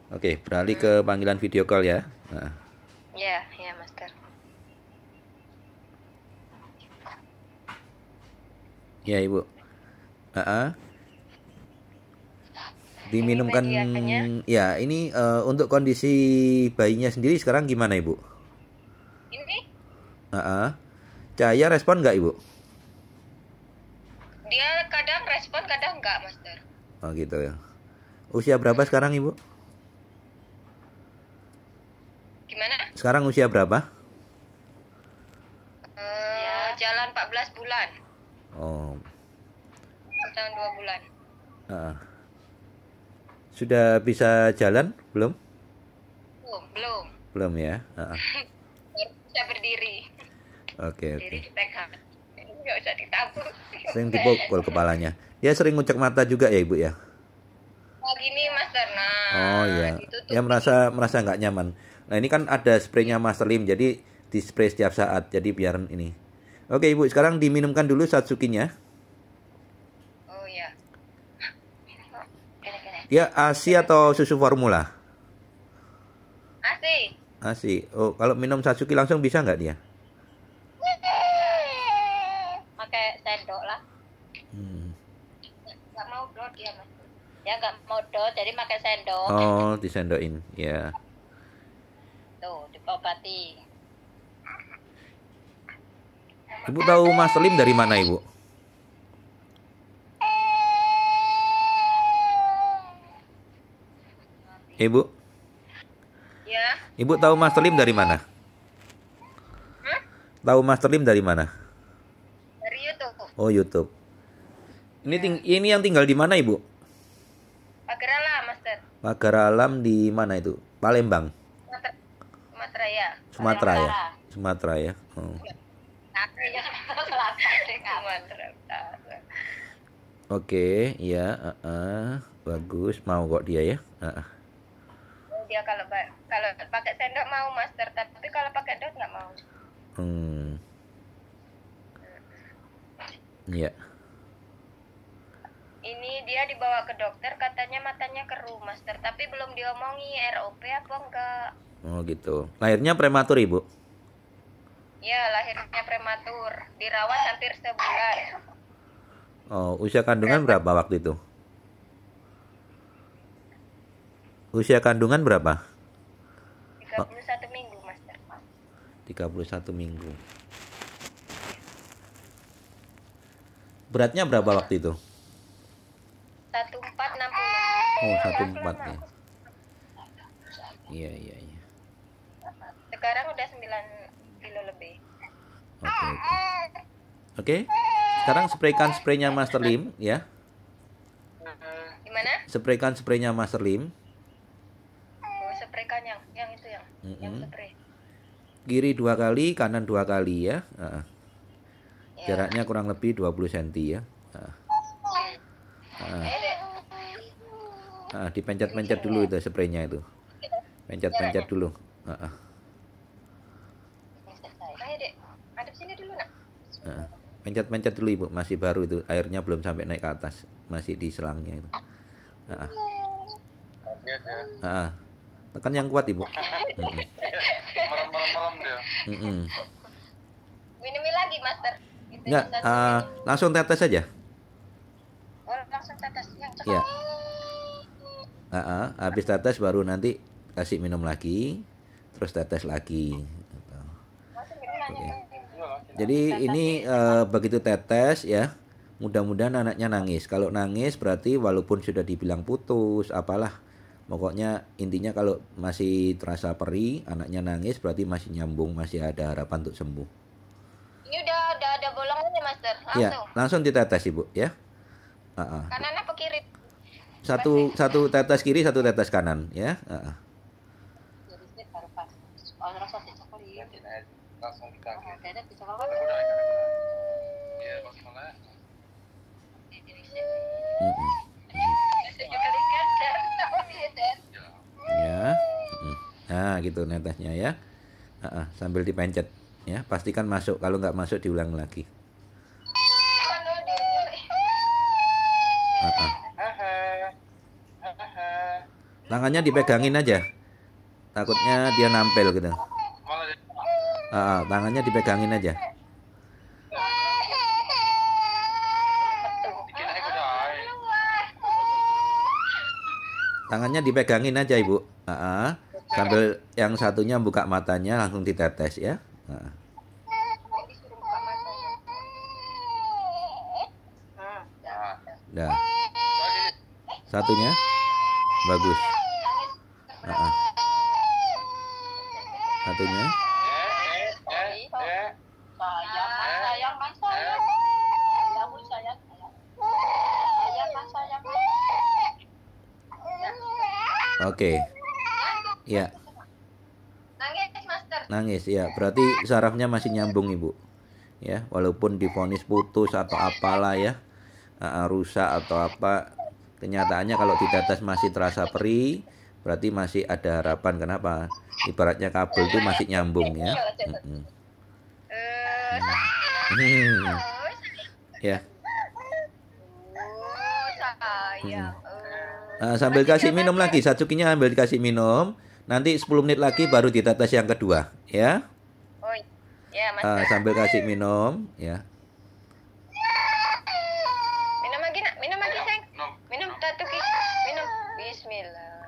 Oke, beralih ke panggilan video call ya. Nah, Ya, ya, Master. ya Ibu. Ah, Ini diminumkan medianya. ya. Ini untuk kondisi bayinya sendiri sekarang gimana Ibu? Ini Cahaya respon nggak Ibu? dia kadang respon, kadang enggak, Master. Oh gitu ya. Usia berapa sekarang Ibu? Gimana? Sekarang usia berapa? Jalan 14 bulan. Oh, Tahun 2 bulan. ah. Sudah bisa jalan belum? Belum. Belum ya. Baru bisa berdiri. Oke. Berdiri dipegang. Enggak usah ditabuk. Sering dipukul kepalanya. Dia sering ngucek mata juga ya Ibu ya? Oh, gini, Master. Oh Nah, iya. ditutup. Ya merasa nggak nyaman. Nah ini kan ada spraynya Master Lim, jadi di spray setiap saat. Jadi biar ini. Oke Ibu, sekarang diminumkan dulu Satsukinya. Oh ya. Kene. Ya ASI atau susu formula? Asik. ASI. Oh kalau minum Satsuki langsung bisa nggak dia? Pakai sendok lah. Nggak mau dot dia, Mas. Ya nggak mau dot, jadi pakai sendok. Oh disendokin. Ya. Tuh, diobati. Ibu tahu Master Lim dari mana Ibu? Ibu? Ya. Ibu tahu Master Lim dari mana? Tahu Master Lim dari mana? Dari YouTube. Oh YouTube. Ini yang tinggal di mana Ibu? Pagerala, Master. Pagar Alam di mana itu? Palembang. Sumatera ya. Sumatera ya. Utara. Sumatera ya. Oh. Tapi jangan selatan deh, Sumatera Utara. Oke, ya, bagus, mau kok dia ya. Dia kalau pakai sendok mau, Master, tapi kalau pakai dot nggak mau. Ya. Ini dia dibawa ke dokter, katanya matanya keruh, Master, tapi belum diomongi ROP apa enggak. Oh gitu. Lahirnya prematur Ibu. Ya, lahirnya prematur, dirawat hampir sebulan. Oh, usia kandungan berapa waktu itu? Usia kandungan berapa? 31 minggu, Master. 31 minggu. Beratnya berapa waktu itu? 1460. Oh, 14 ya. Iya. Sekarang udah 9 kilo lebih. Oke. Sekarang spraynya Master Lim ya. Gimana? Spraynya Master Lim. Oh, spraykan yang itu yang spray. Kiri 2 kali, kanan 2 kali ya. Ya. Jaraknya kurang lebih 20 cm ya. Dipencet-pencet dulu itu spraynya itu. Pencet-pencet dulu. Ayo, Dek. Adep sini dulu, Nak. Pencet-pencet dulu Ibu, masih baru itu. Airnya belum sampai naik ke atas. Masih di selangnya itu. Tekan yang kuat Ibu. Merem-merem dia. Minumi lagi, Master. Enggak, langsung tetes saja. Oh, langsung tetes yang cepat. Ya. Habis tetes baru nanti kasih minum lagi, terus tetes lagi. Oke. Jadi ini begitu tetes ya, mudah-mudahan anaknya nangis. Kalau nangis berarti walaupun sudah dibilang putus, apalah, pokoknya intinya kalau masih terasa perih, anaknya nangis berarti masih nyambung, masih ada harapan untuk sembuh. Ini udah ada bolongannya, Master. Langsung. Ya, langsung ditetes Ibu ya. Kanan apa kiri? Satu tetes kiri, satu tetes kanan ya. Langsung di kaki. Iya, maksudnya. Ya. Nah, gitu netesnya ya. Sambil dipencet ya, pastikan masuk. Kalau nggak masuk diulang lagi. Tangannya dipegangin aja. Takutnya dia nampel gitu. Malah Tangannya dipegangin aja. bikin aja udah. Tangannya dipegangin aja, Ibu. Sambil yang satunya buka matanya langsung ditetes ya. Disuruh buka matanya. Dah. Satunya bagus. Satunya. Sayang kan sayang. Kamu sayang. Sayang kan sayang. Oke. Ya, Nangis, Master. nangis ya. Berarti sarafnya masih nyambung, Ibu. Ya, walaupun divonis putus atau apalah ya. Rusak atau apa, kenyataannya kalau ditetes masih terasa perih, berarti masih ada harapan. Kenapa? Ibaratnya kabel itu masih nyambung ya. Ya. Sayang. Sambil kasih minum lagi, Satsukinya ambil dikasih minum. Nanti 10 menit lagi baru ditetes yang kedua, ya. Oh, ya, Master. Sambil kasih minum, ya. Minum lagi, nak. Minum lagi, sayang. Minum, Tatuki. Minum. Bismillah.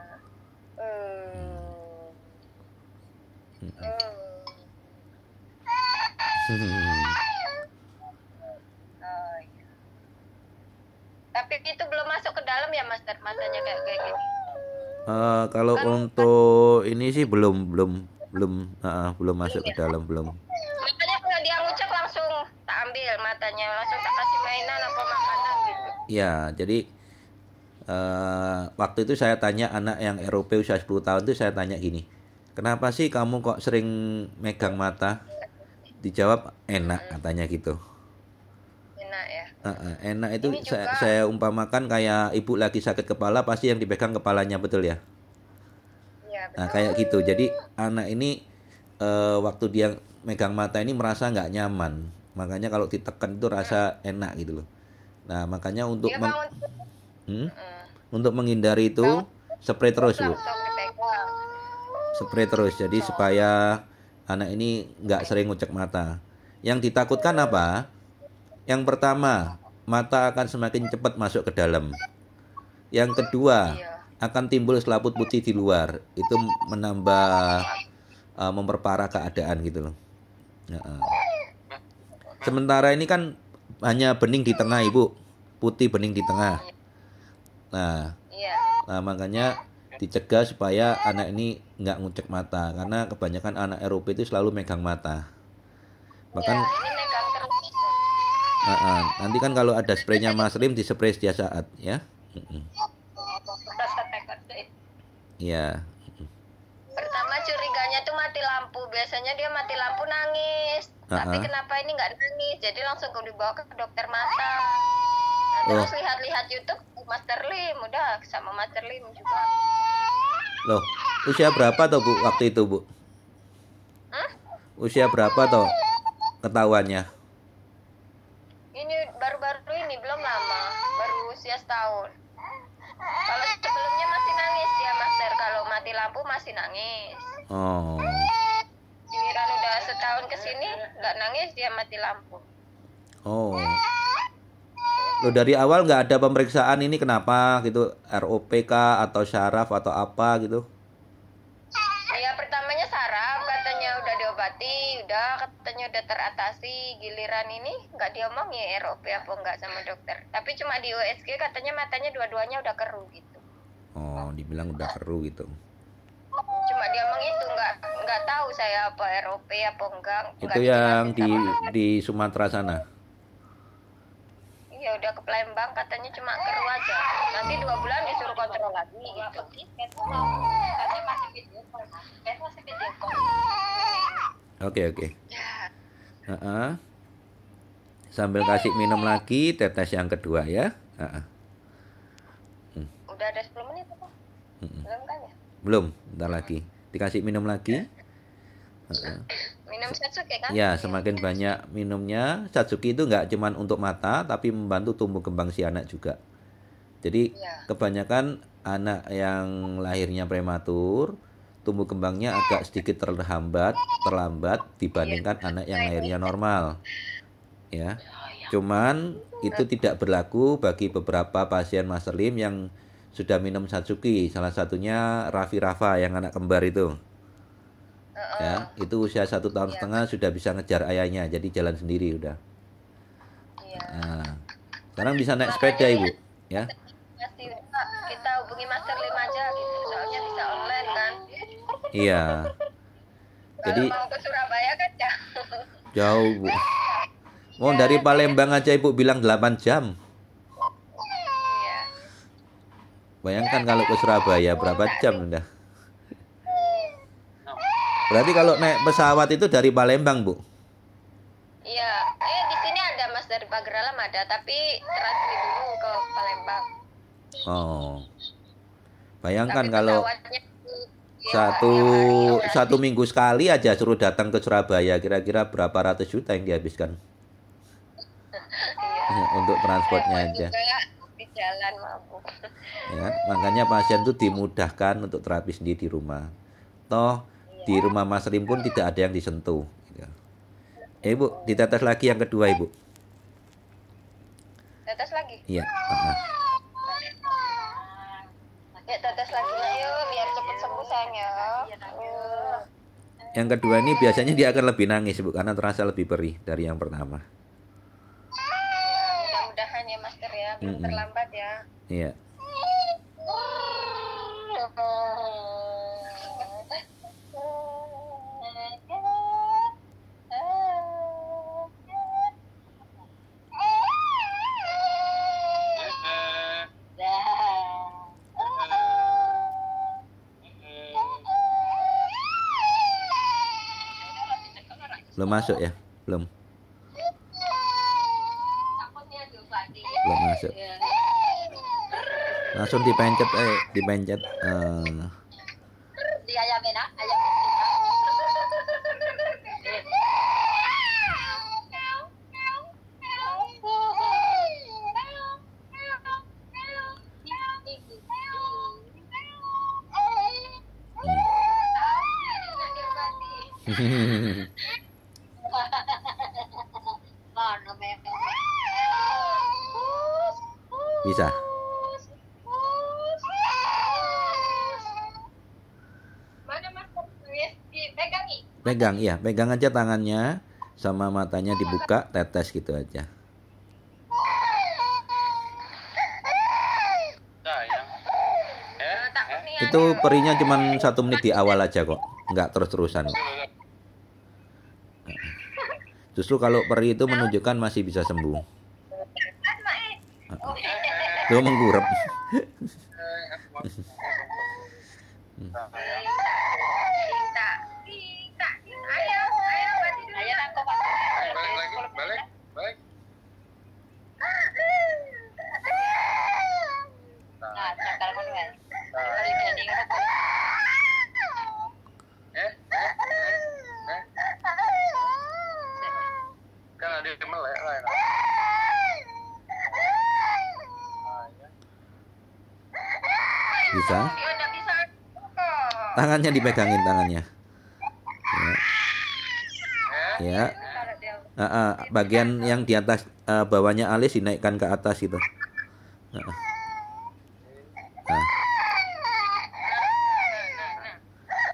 Tapi itu belum masuk ke dalam ya, Master, matanya kayak gini. Kalau untuk ini sih belum masuk ke dalam, belum. Makanya kalau dia ngucap langsung tak ambil matanya, langsung tak kasih mainan apa makanan gitu. Ya, jadi waktu itu saya tanya anak yang ROP usia 10 tahun itu, saya tanya gini, kenapa sih kamu kok sering megang mata? Dijawab enak, katanya gitu. Enak ya. Enak itu Ini juga- saya umpamakan kayak ibu lagi sakit kepala, pasti yang dipegang kepalanya, betul ya? Iya, betul. Nah, kayak gitu. Jadi anak ini waktu dia megang mata ini merasa nggak nyaman. Makanya kalau ditekan itu rasa enak gitu loh. Nah, makanya untuk Dia bangun untuk menghindari itu spray terus, Bu. langsung dipegang. Spray terus. Jadi supaya anak ini nggak sering ngucek mata. Yang ditakutkan apa? Yang pertama, mata akan semakin cepat masuk ke dalam. Yang kedua, akan timbul selaput putih di luar. Itu menambah memperparah keadaan gitu loh. Sementara ini kan hanya bening di tengah, Ibu. Putih bening di tengah. Nah, makanya dicegah supaya anak ini nggak ngucek mata. Karena kebanyakan anak ROP itu selalu megang mata. Bahkan Ini megang terus. nanti kan kalau ada spraynya Mas Rim, dispray setiap saat ya. Rasa tekad deh. Iya. Pertama curiganya tuh mati lampu. Biasanya dia mati lampu nangis. Tapi kenapa ini nggak nangis? Jadi langsung dibawa ke dokter mata. Nah, terus lihat-lihat YouTube Master Lim, udah sama Master Lim juga. Loh, usia berapa tuh Bu waktu itu, Bu? Usia berapa tuh ketahuannya? Ini baru-baru ini, belum lama, baru usia setahun. Kalau sebelumnya masih nangis dia, Master. Kalau mati lampu masih nangis. Oh. Giliran udah setahun kesini nggak nangis, dia mati lampu. Oh. Loh, dari awal nggak ada pemeriksaan ini kenapa gitu? ROPK atau syaraf atau apa gitu? Ya pertamanya saraf, katanya udah diobati, udah katanya udah teratasi. Giliran ini nggak diomongin ROP apa enggak sama dokter. Tapi cuma di USG katanya matanya dua-duanya udah keruh gitu. Oh, dibilang udah keruh gitu. Cuma dia omong itu, nggak tahu saya apa ROP apa enggak. Itu yang di Sumatera sana. Iya udah ke Palembang, katanya cuma keruh aja. Nanti 2 bulan disuruh kontrol lagi gitu. Katanya masih video call, masih video call. Oke. Sambil kasih minum lagi tetes yang kedua ya. Udah ada 10 menit apa? Belum kan ya? Belum, bentar lagi. Dikasih minum lagi. Minum Satsuki kan? Ya, semakin banyak minumnya. Satsuki itu nggak cuma untuk mata, tapi membantu tumbuh kembang si anak juga. Jadi kebanyakan anak yang lahirnya prematur, tumbuh kembangnya agak sedikit terlambat dibandingkan anak yang lahirnya normal. Ya. Cuman itu tidak berlaku bagi beberapa pasien Master Lim yang sudah minum Satsuki. Salah satunya Raffi Rafa yang anak kembar itu. Ya, itu usia 1,5 tahun sudah bisa ngejar ayahnya, jadi jalan sendiri udah. Nah, sekarang bisa naik sepeda ibu, ya. Kita hubungi Master Lim aja gitu, soalnya bisa online kan. Iya. Jadi kalau mau ke Surabaya kan jauh bu. Oh dari Palembang aja ibu bilang 8 jam. Iya. Bayangkan kalau ke Surabaya berapa jam udah. Berarti kalau naik pesawat itu dari Palembang bu? Iya, di sini ada mas dari Pagralam ada, tapi transfer dulu ke Palembang. Oh, bayangkan Tapi kalau satu minggu sekali aja suruh datang ke Surabaya, kira-kira berapa ratus juta yang dihabiskan? Iya. Untuk transportnya aja. Di jalan mabuk. Ya, makanya pasien itu dimudahkan untuk terapi sendiri di rumah. Toh di rumah Mas Rim pun tidak ada yang disentuh. Ibu, ditetes lagi yang kedua ibu. Tetes lagi? Iya. Ya tetes lagi yuk, biar cepet sembuh sayang ya. Yang kedua ini biasanya dia akan lebih nangis bu, karena terasa lebih perih dari yang pertama. Mudah-mudahan ya Master ya, belum terlambat ya. Iya. Belum masuk ya? Belum masuk. Langsung dipencet dipencet. Bisa. Pegang, iya, pegang aja tangannya sama matanya dibuka, tetes gitu aja. Itu perinya cuma 1 menit di awal aja kok, nggak terus-terusan. Justru kalau peri itu menunjukkan masih bisa sembuh. Itu menggurap. Bisa. Tangannya dipegangin tangannya. Ya. Bagian yang di atas bawahnya alis dinaikkan ke atas gitu.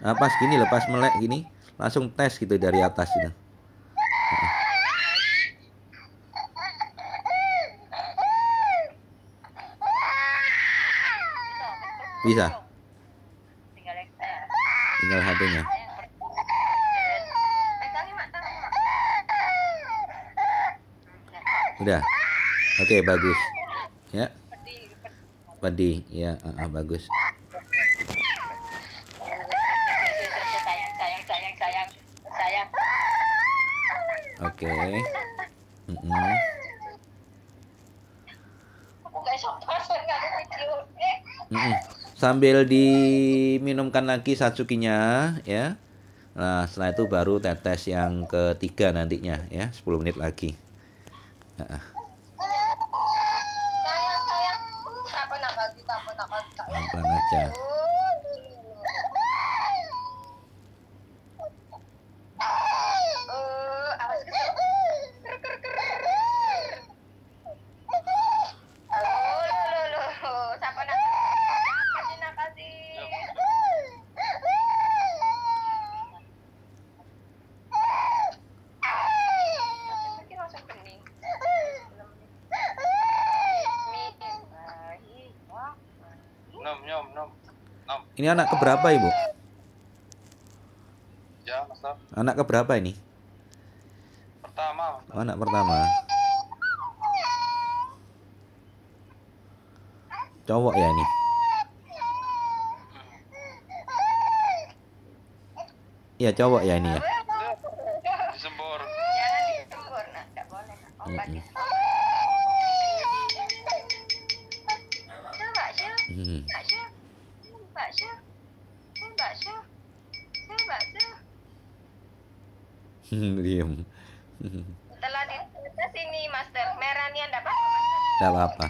Pas gini lepas melek gini, langsung tes gitu dari atas gitu. Bisa. Tinggal hatinya. Udah. Oke, bagus. Ya. Padi, ya, bagus. Oke. Sambil diminumkan lagi Satsukinya ya. Nah, setelah itu baru tetes yang ketiga nantinya ya, 10 menit lagi. pelan aja. Awas siapa nak? Apa sih nak kasih? Langsung pening. Nom. Ini anak keberapa Ibu? Ya, Master. Anak keberapa ini? Pertama. Oh, anak pertama. Cowok ya ini? Iya cowok ya ini ya? Disembur. Jangan disembur, nak. Tidak boleh, nak. Obatnya. Mbak Syah. Mbak Syah. Mbak Syah. Mbak Syah. Mbak Syah. Diam. Setelah dites ini, Master. Merah nih, enggak apa-apa, Master. Tidak apa-apa.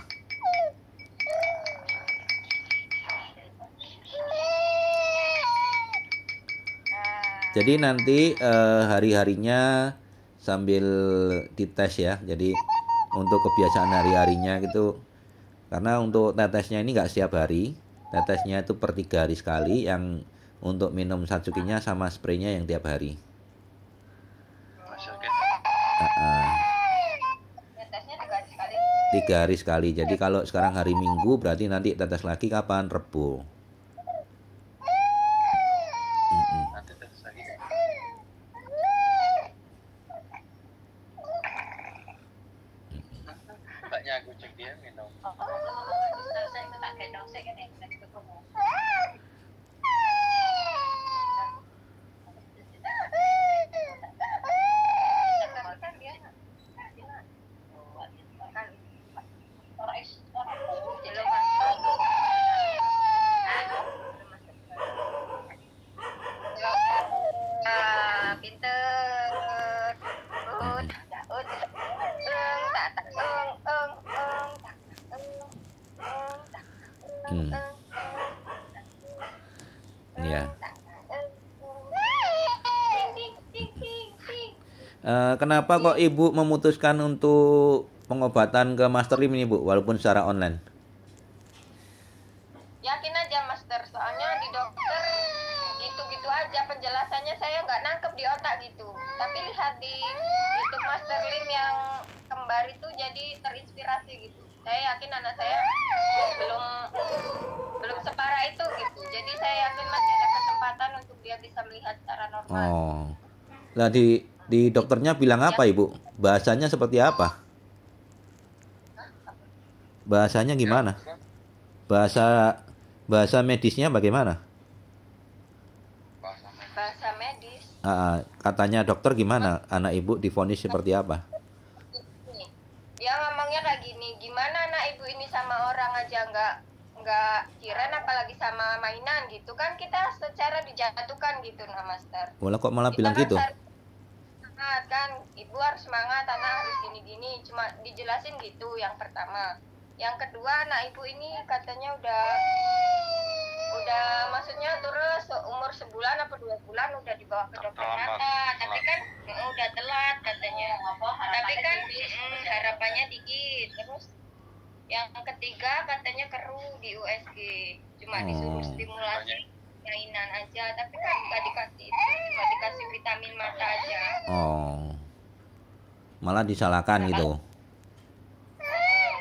Jadi nanti hari-harinya sambil dites ya. Jadi untuk kebiasaan hari-harinya gitu. Karena untuk tetesnya ini nggak setiap hari. Tetesnya itu per 3 hari sekali. Yang untuk minum Satsukinya sama spraynya yang tiap hari. Masih oke. Tesnya 3 hari sekali. 3 hari sekali. Jadi kalau sekarang hari Minggu berarti nanti tetes lagi kapan? Rebo. Nanti tes lagi. Mbaknya aku cek dia minum. Saya tak gendong, saya kan yang ketemu. Ya. Kenapa kok Ibu memutuskan untuk pengobatan ke Master Lim ini Bu, walaupun secara online? Yakin aja Master, soalnya di dokter gitu-gitu aja penjelasannya saya nggak nangkep di otak gitu. Tapi lihat di YouTube Master Lim yang kembar itu jadi terinspirasi gitu. Saya yakin anak saya belum separah itu gitu. Jadi saya yakin masih ada kesempatan untuk dia bisa melihat secara normal. Oh. Nah di dokternya bilang apa Ibu? Bahasanya seperti apa? Bahasanya gimana? Bahasa medisnya bagaimana? Bahasa medis. Katanya dokter gimana? Anak Ibu divonis seperti apa? Dia ngomongnya kayak gini, gimana anak ibu ini sama orang aja nggak kiran apalagi sama mainan gitu kan, kita secara dijatuhkan gitu nah Master. Walah kok malah Kita bilang kan gitu? Semangat kan, ibu harus semangat, anak harus gini-gini, cuma dijelasin gitu yang pertama. Yang kedua anak ibu ini katanya udah maksudnya terus umur sebulan apa 2 bulan udah dibawa ke dokter mata, tapi kan udah telat katanya. Tapi kan harapannya dikit. Terus yang ketiga katanya keruh di USG, cuma disuruh stimulasi mainan aja, tapi kan nggak dikasih itu, cuma dikasih vitamin mata aja. Oh, malah disalahkan gitu.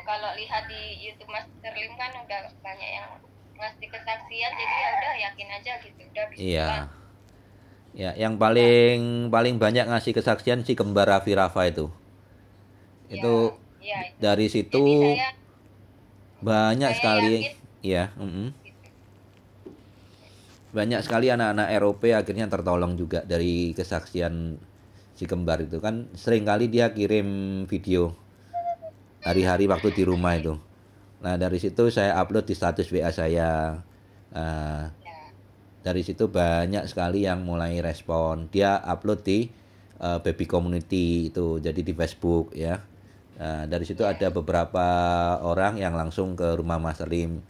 Kalau lihat di YouTube Master Lim kan udah banyak yang ngasih kesaksian, jadi ya udah yakin aja gitu, udah bisa. Iya. Ya, yang paling banyak ngasih kesaksian si kembar Raffi Rafa itu. Itu itu. dari situ banyak sekali ya. Banyak sekali anak-anak Eropa akhirnya tertolong juga dari kesaksian si kembar itu kan. Sering kali dia kirim video hari-hari waktu di rumah itu. Nah dari situ saya upload di status WA saya. Dari situ banyak sekali yang mulai respon. Dia upload di baby community itu, jadi di Facebook ya. Dari situ ada beberapa orang yang langsung ke rumah Mas Lim.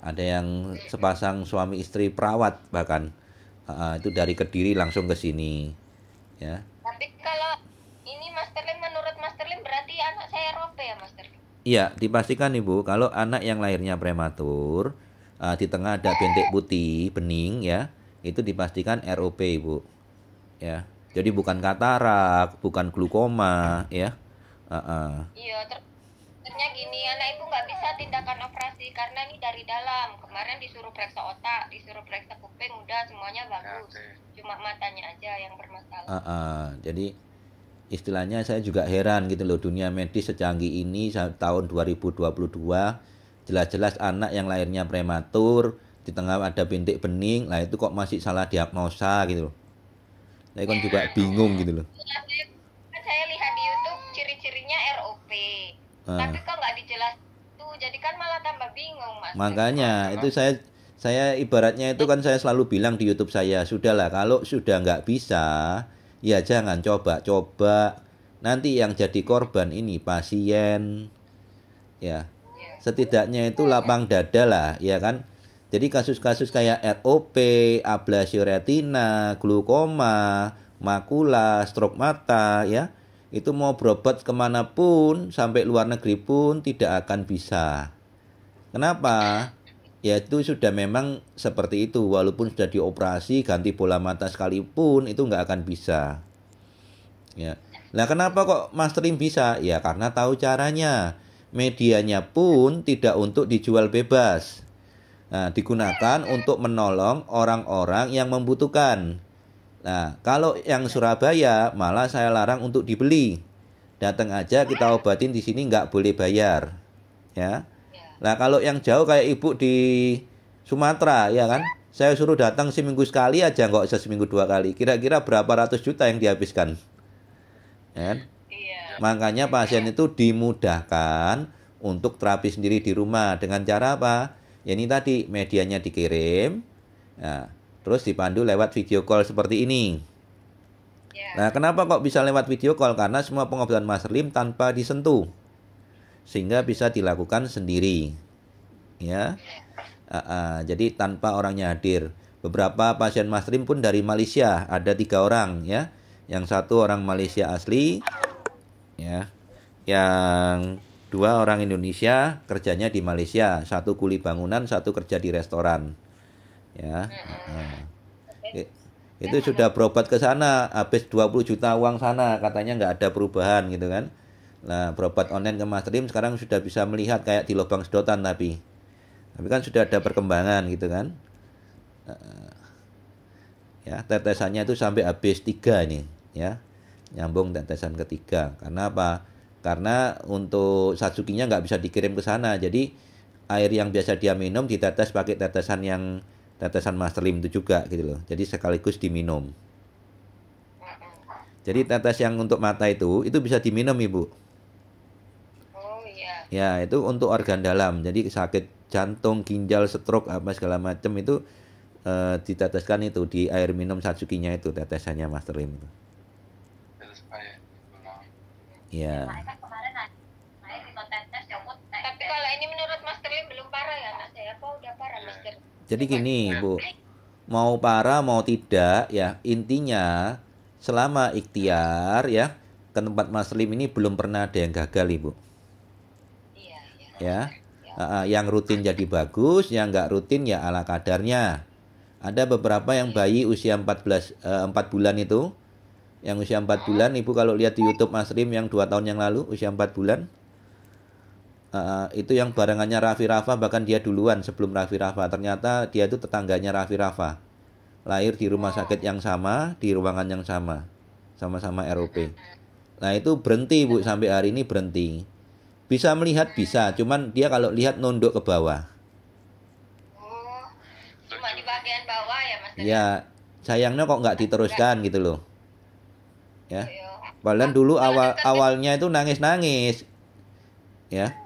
Ada yang sepasang suami istri perawat bahkan. Itu dari Kediri langsung ke sini. Ya. Tapi kalau ini Master Lim, menurut Master Lim berarti anak saya ROP ya Master Lim? Iya, dipastikan Ibu, kalau anak yang lahirnya prematur, di tengah ada bintik putih, bening ya, itu dipastikan ROP Ibu. Ya. Jadi bukan katarak, bukan glukoma ya. Iya, terusnya gini, anak ibu nggak bisa tindakan operasi karena ini dari dalam. Kemarin disuruh periksa otak, disuruh periksa kuping, udah semuanya bagus. Cuma matanya aja yang bermasalah. Jadi istilahnya saya juga heran gitu loh, dunia medis secanggih ini tahun 2022 jelas-jelas anak yang lahirnya prematur di tengah ada bintik bening, lah itu kok masih salah diagnosa gitu loh. Saya kan juga bingung gitu loh. Saya lihat di YouTube ciri-cirinya ROP, tapi kok nggak dijelas tuh, jadi kan malah tambah bingung Mas. Makanya itu saya ibaratnya itu kan saya selalu bilang di YouTube saya, sudahlah kalau sudah nggak bisa, ya jangan coba-coba. Nanti yang jadi korban ini pasien, ya. Setidaknya itu lapang dada lah, ya kan. Jadi kasus-kasus kayak ROP, ablasi retina, glukoma, makula, stroke mata, ya, itu mau berobat kemanapun, sampai luar negeri pun tidak akan bisa. Kenapa? Ya itu sudah memang seperti itu, walaupun sudah dioperasi, ganti bola mata sekalipun, itu nggak akan bisa. Ya. Nah kenapa kok Mas Trim bisa? Ya karena tahu caranya. Medianya pun tidak untuk dijual bebas. Nah, digunakan untuk menolong orang-orang yang membutuhkan. Nah, kalau yang Surabaya malah saya larang untuk dibeli. Datang aja kita obatin di sini nggak boleh bayar. Ya. Nah, kalau yang jauh kayak ibu di Sumatera, ya kan? Saya suruh datang seminggu sekali aja, nggak usah seminggu 2 kali. Kira-kira berapa ratus juta yang dihabiskan? Ya kan? Makanya pasien itu dimudahkan untuk terapi sendiri di rumah. Dengan cara apa? Ya ini tadi, medianya dikirim, nah, terus dipandu lewat video call seperti ini. Nah, kenapa kok bisa lewat video call? Karena semua pengobatan Mas Lim tanpa disentuh, sehingga bisa dilakukan sendiri. Ya, jadi tanpa orangnya hadir. Beberapa pasien Mas Lim pun dari Malaysia, ada 3 orang, ya. Yang satu orang Malaysia asli, ya. Yang 2 orang Indonesia kerjanya di Malaysia, 1 kuli bangunan, 1 kerja di restoran. Ya. Itu sudah berobat ke sana, habis 20 juta uang sana, katanya nggak ada perubahan gitu kan. Nah, berobat online ke Mas Rim sekarang sudah bisa melihat kayak di lubang sedotan tapi kan sudah ada perkembangan gitu kan. Ya, tetesannya itu sampai habis 3 nih, ya. Nyambung tetesan ketiga. Karena apa? Karena untuk Satsuki-nya nggak bisa dikirim ke sana. Jadi air yang biasa dia minum ditetes pakai tetesan Mas Lim itu juga gitu loh. Jadi sekaligus diminum. Jadi tetes yang untuk mata itu bisa diminum Ibu. Oh iya. Ya, itu untuk organ dalam. Jadi sakit jantung, ginjal, stroke apa segala macam itu diteteskan itu di air minum Satsuki-nya itu tetesannya Mas Lim itu. Ya. Tapi kalau ini menurut Master Lim belum parah ya Mas? Ya apa udah parah Master? Jadi gini Bu, mau parah mau tidak ya intinya selama ikhtiar ya ke tempat Mas Lim ini belum pernah ada yang gagal Ibu. Ya. Yang rutin jadi bagus, yang nggak rutin ya ala kadarnya. Ada beberapa yang bayi usia 4 bulan itu. Yang usia 4 bulan, Ibu kalau lihat di YouTube Mas Rim yang 2 tahun yang lalu, usia 4 bulan. Itu yang barengannya Raffi Rafa, bahkan dia duluan sebelum Raffi Rafa. Ternyata dia itu tetangganya Raffi Rafa. Lahir di rumah sakit yang sama, di ruangan yang sama. Sama-sama ROP. Nah itu berhenti Bu, sampai hari ini berhenti. Bisa melihat bisa, cuman dia kalau lihat nunduk ke bawah. Oh, cuma di bagian bawah ya Mas? Ya, sayangnya kok nggak diteruskan gitu loh. Ya. Padahal dulu awalnya itu nangis-nangis. Ya.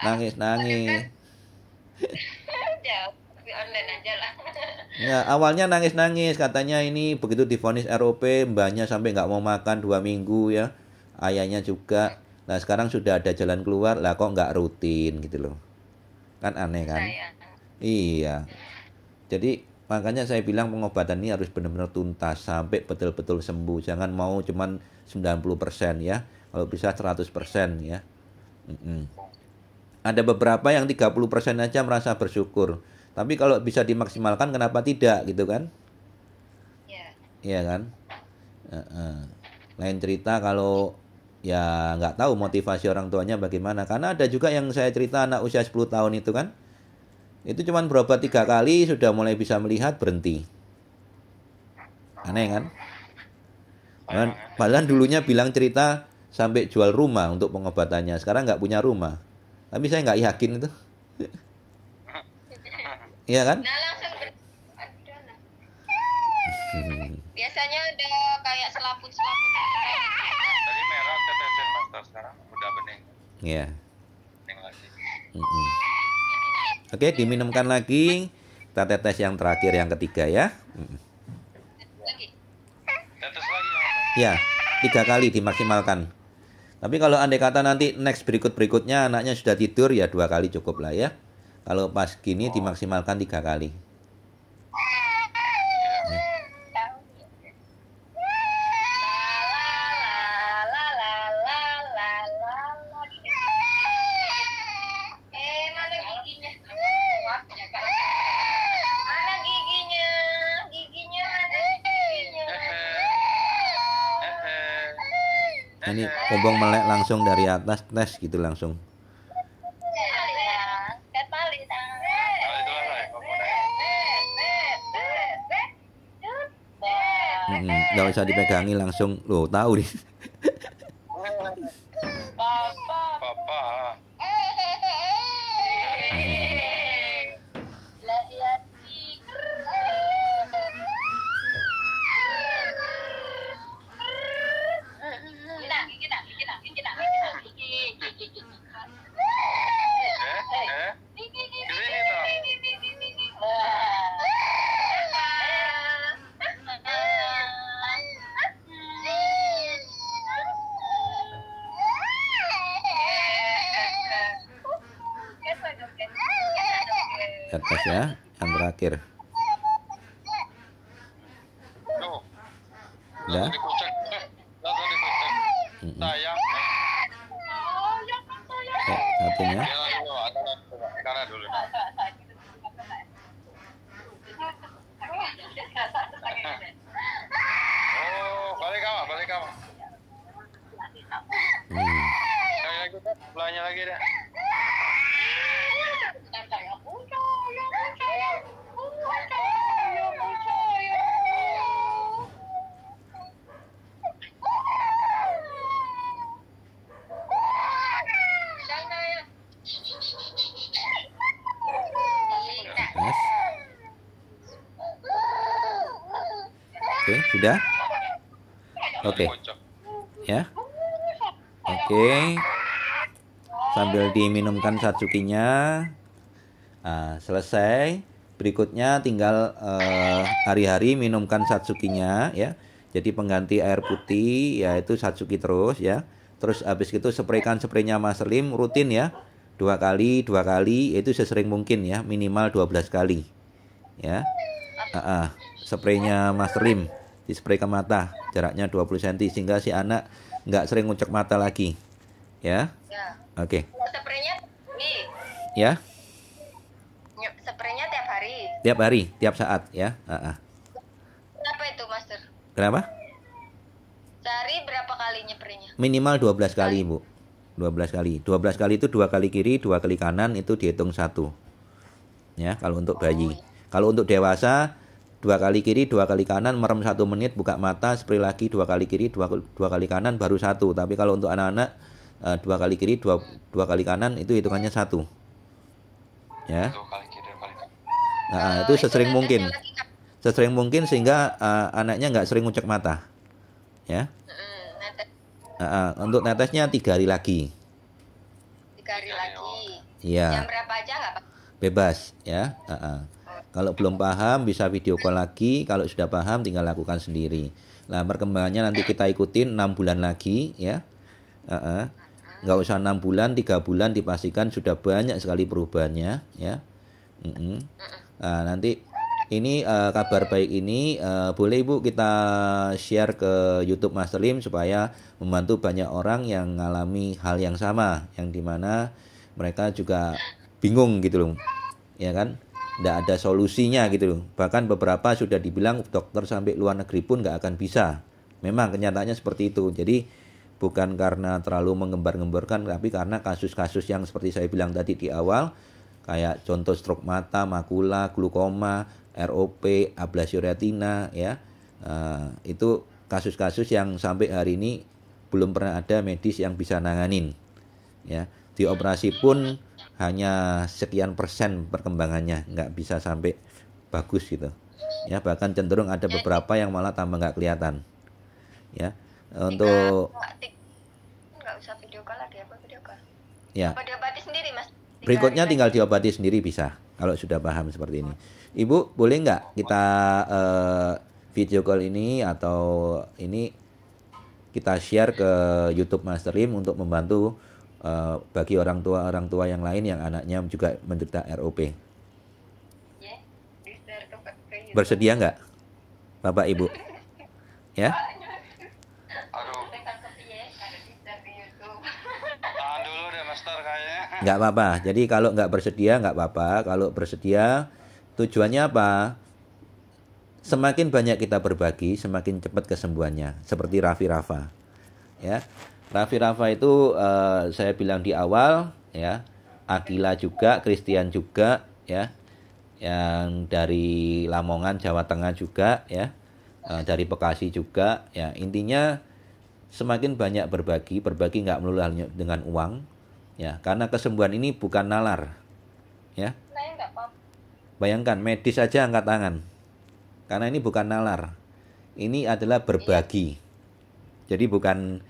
Nangis-nangis. Online aja lah. Ya, awalnya nangis-nangis katanya ini begitu divonis ROP, mbaknya sampai nggak mau makan 2 minggu ya. Ayahnya juga. Nah, sekarang sudah ada jalan keluar, lah kok nggak rutin gitu loh. Kan aneh kan? Iya. Jadi makanya saya bilang pengobatan ini harus benar-benar tuntas sampai betul-betul sembuh. Jangan mau cuman 90% ya. Kalau bisa 100% ya. Mm-mm. Ada beberapa yang 30% aja merasa bersyukur. Tapi kalau bisa dimaksimalkan kenapa tidak gitu kan? Ya. Iya kan? Lain cerita kalau ya nggak tahu motivasi orang tuanya bagaimana. Karena ada juga yang saya cerita anak usia 10 tahun itu kan. Itu cuman berobat 3 kali sudah mulai bisa melihat berhenti. Aneh kan? Padahal dulunya bilang cerita sampai jual rumah untuk pengobatannya. Sekarang nggak punya rumah. Tapi saya nggak yakin itu. Iya kan? Nah langsung biasanya ada kayak selaput-selaput. Tadi merah tetesin master, sekarang udah bening. Iya. Bening lagi. Mm-mm. Oke, diminumkan lagi. Kita tetes yang terakhir, yang ketiga ya. Lagi. Tetes lagi ya. Ya, 3 kali dimaksimalkan. Tapi kalau andai kata nanti next berikutnya anaknya sudah tidur, ya 2 kali cukup lah ya. Kalau pas gini dimaksimalkan 3 kali. Mana giginya? Mana giginya? Giginya mana giginya? Nah, ini obong melek langsung dari atas, tes gitu langsung. Nggak usah dipegangi langsung, loh tahu nih. Papa. Kesini toh. Tes ya, yang terakhir. Tuh. Udah? Langsung dikucek. Langsung dikucek. Sayang. Satunya. Jangan dulu, karena dulu. Oh, balik kamu. Sekali lagi, belanja lagi deh. Tes. Oke, sudah? Oke. Kocok. Ya. Oke. Sambil diminumkan satsukinya. Selesai. Berikutnya tinggal hari-hari minumkan satsukinya ya. Jadi pengganti air putih yaitu satsuki terus ya. Terus habis itu spraynya Master Lim rutin ya. 2 kali, itu sesering mungkin ya, minimal 12 kali. Ya. Spraynya Master Lim dispray ke mata, jaraknya 20 cm sehingga si anak nggak sering ngucek mata lagi. Ya. Ya. Oke. Spraynya Ya. Spraynya tiap hari. Tiap hari, tiap saat ya. Berapa itu, Master? Kenapa? Sehari berapa kali nyepraynya? Minimal 12 kali, Bu. 12 kali. 12 kali itu 2 kali kiri, 2 kali kanan itu dihitung 1. Ya, kalau untuk bayi. Kalau untuk dewasa 2 kali kiri, 2 kali kanan, merem 1 menit, buka mata, spray lagi 2 kali kiri, 2 kali kanan baru 1. Tapi kalau untuk anak-anak 2 kali kiri, 2 kali kanan itu hitungannya 1. Ya. 2 kali kiri, 2 kali kanan. Itu sesering mungkin. Sesering mungkin sehingga anaknya nggak sering ngucek mata. Ya. Untuk netesnya 3 hari lagi. 3 hari lagi. Iya. Jam berapa aja nggak, Pak? Bebas ya. Kalau belum paham bisa video call lagi. Kalau sudah paham tinggal lakukan sendiri. Nah perkembangannya nanti kita ikutin 6 bulan lagi ya. Nggak usah 6 bulan, 3 bulan dipastikan sudah banyak sekali perubahannya ya. Nah, nanti ini kabar baik ini boleh Ibu kita share ke YouTube Master Lim supaya membantu banyak orang yang mengalami hal yang sama, yang dimana mereka juga bingung gitu loh, ya kan? Nggak ada solusinya gitu loh. Bahkan beberapa sudah dibilang dokter sampai luar negeri pun nggak akan bisa. Memang kenyataannya seperti itu. Jadi bukan karena terlalu menggembar-gemborkan, tapi karena kasus-kasus yang seperti saya bilang tadi di awal, kayak contoh stroke mata, makula, glaukoma, ROP, ablasi retina, ya, itu kasus-kasus yang sampai hari ini belum pernah ada medis yang bisa nanganin, ya. Dioperasi pun hanya sekian persen perkembangannya, nggak bisa sampai bagus gitu, ya. Bahkan cenderung ada beberapa yang malah tambah nggak kelihatan, ya. Untuk nggak usah video call lagi, apa video call? Ya. Apa diobati sendiri Mas? Berikutnya tinggal diobati sendiri bisa, kalau sudah paham seperti ini. Ibu, boleh nggak kita video call ini atau ini kita share ke YouTube Master Lim untuk membantu bagi orang tua yang lain yang anaknya juga menderita ROP. Bersedia nggak, Bapak Ibu? Ya? Aduh. Tahan dulu deh Master kayaknya. Nggak apa-apa. Jadi kalau nggak bersedia nggak apa-apa. Kalau bersedia, tujuannya apa? Semakin banyak kita berbagi, semakin cepat kesembuhannya. Seperti Raffi Rafa, ya. Raffi Rafa itu saya bilang di awal, ya. Akila juga, Christian juga, ya. Yang dari Lamongan, Jawa Tengah juga, ya. Dari Bekasi juga, ya. Intinya semakin banyak berbagi nggak melulu hanya dengan uang, ya. Karena kesembuhan ini bukan nalar, ya. Bayangkan medis saja angkat tangan. Karena ini bukan nalar. Ini adalah berbagi. Jadi bukan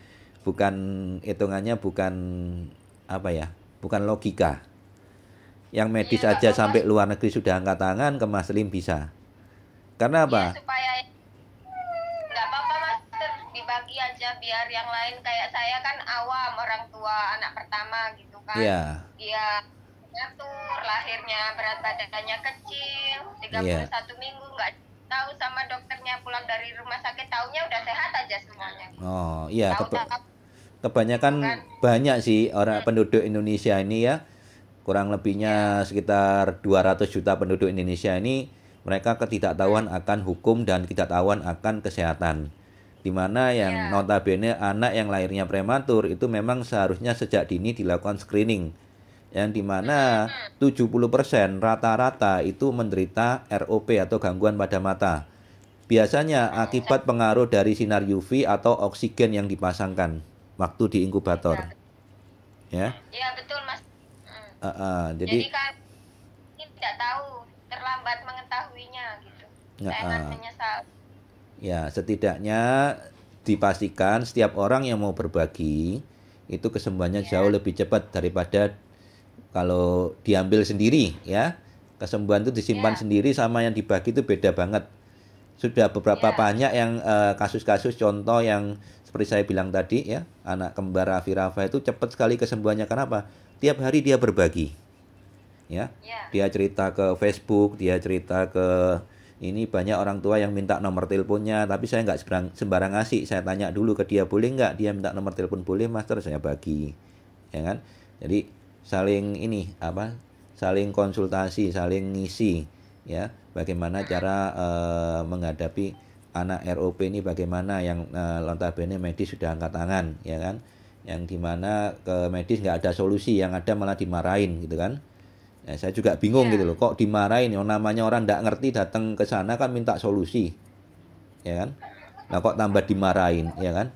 hitungannya bukan apa ya? Bukan logika. Yang medis aja sampai luar negeri sudah angkat tangan, ke Mas Lim bisa. Karena apa? Ya, supaya nggak apa-apa Mas, dibagi aja biar yang lain, kayak saya kan awam, orang tua anak pertama gitu kan. Iya. Dia ngatur, lahirnya berat badannya kecil, 31 minggu nggak tahu sama dokternya, pulang dari rumah sakit taunya udah sehat aja semuanya. Oh iya, kebanyakan banyak sih orang penduduk Indonesia ini, ya, kurang lebihnya sekitar 200 juta penduduk Indonesia ini, mereka ketidaktahuan akan hukum dan ketidaktahuan akan kesehatan. Dimana yang notabene anak yang lahirnya prematur itu memang seharusnya sejak dini dilakukan screening, yang dimana 70% rata-rata itu menderita ROP atau gangguan pada mata. Biasanya akibat pengaruh dari sinar UV atau oksigen yang dipasangkan waktu di inkubator. Ya. Iya betul Mas. Jadi kan tidak tahu, terlambat mengetahuinya gitu. Saya menyesal. Ya, setidaknya dipastikan setiap orang yang mau berbagi itu kesembuhannya jauh lebih cepat daripada kalau diambil sendiri, ya. Kesembuhan itu disimpan sendiri sama yang dibagi itu beda banget. Sudah beberapa banyak yang kasus-kasus contoh yang seperti saya bilang tadi, ya, anak kembar Raffi Rafa itu cepat sekali kesembuhannya. Kenapa? Tiap hari dia berbagi, ya. Dia cerita ke Facebook, dia cerita ke ini, banyak orang tua yang minta nomor teleponnya, tapi saya nggak sembarang ngasih. Saya tanya dulu ke dia, boleh nggak? Dia minta nomor telepon, boleh Master, saya bagi, ya kan. Jadi saling saling konsultasi, saling ngisi, ya, bagaimana cara menghadapi anak ROP ini, bagaimana yang notabene medis sudah angkat tangan, ya kan, yang dimana ke medis nggak ada solusi, yang ada malah dimarahin gitu kan. Ya, saya juga bingung gitu loh, kok dimarahin, yang namanya orang nggak ngerti datang ke sana kan minta solusi, ya kan. Nah kok tambah dimarahin, ya kan.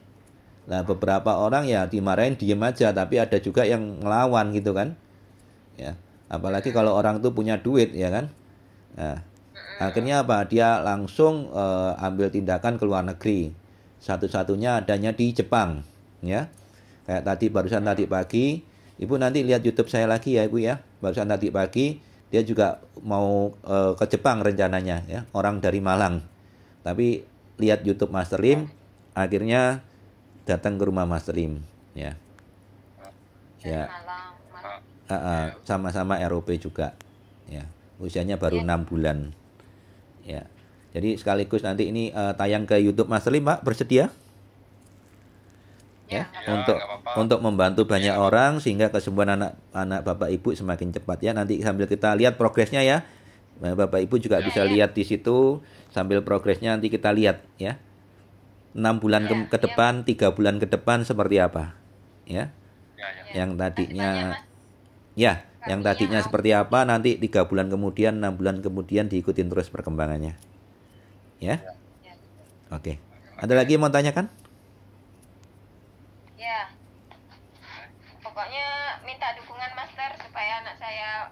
Nah beberapa orang ya dimarahin diem aja, tapi ada juga yang ngelawan gitu kan, ya. Apalagi kalau orang tuh punya duit, ya kan. Nah akhirnya apa, dia langsung ambil tindakan ke luar negeri. Satu-satunya adanya di Jepang, ya. Kayak barusan tadi pagi, Ibu nanti lihat YouTube saya lagi ya Ibu, ya. Barusan tadi pagi dia juga mau ke Jepang rencananya, ya. Orang dari Malang, tapi lihat YouTube Master Lim, akhirnya datang ke rumah Master Lim, ya. Ya. Sama-sama ROP juga, ya. Usianya baru 6 bulan. Ya. Jadi sekaligus nanti ini tayang ke YouTube Master Lee, Pak, bersedia? Ya, untuk membantu banyak orang sehingga kesembuhan anak Bapak Ibu semakin cepat ya. Nanti sambil kita lihat progresnya ya. Bapak Ibu juga bisa lihat di situ sambil progresnya nanti kita lihat ya. 6 bulan ke depan, 3 bulan ke depan seperti apa? Ya. Yang tadinya yang tadinya seperti apa nanti 3 bulan kemudian, 6 bulan kemudian diikutin terus perkembangannya. Ya. Oke. Ada lagi yang mau tanyakan? Ya. Pokoknya minta dukungan Master supaya anak saya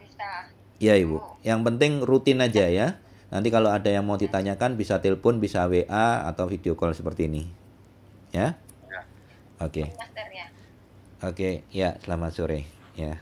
bisa. Ya, Ibu. Yang penting rutin aja ya. Nanti kalau ada yang mau ditanyakan bisa telepon, bisa WA atau video call seperti ini. Ya? Oke. Master ya. Oke, ya, selamat sore. Ya.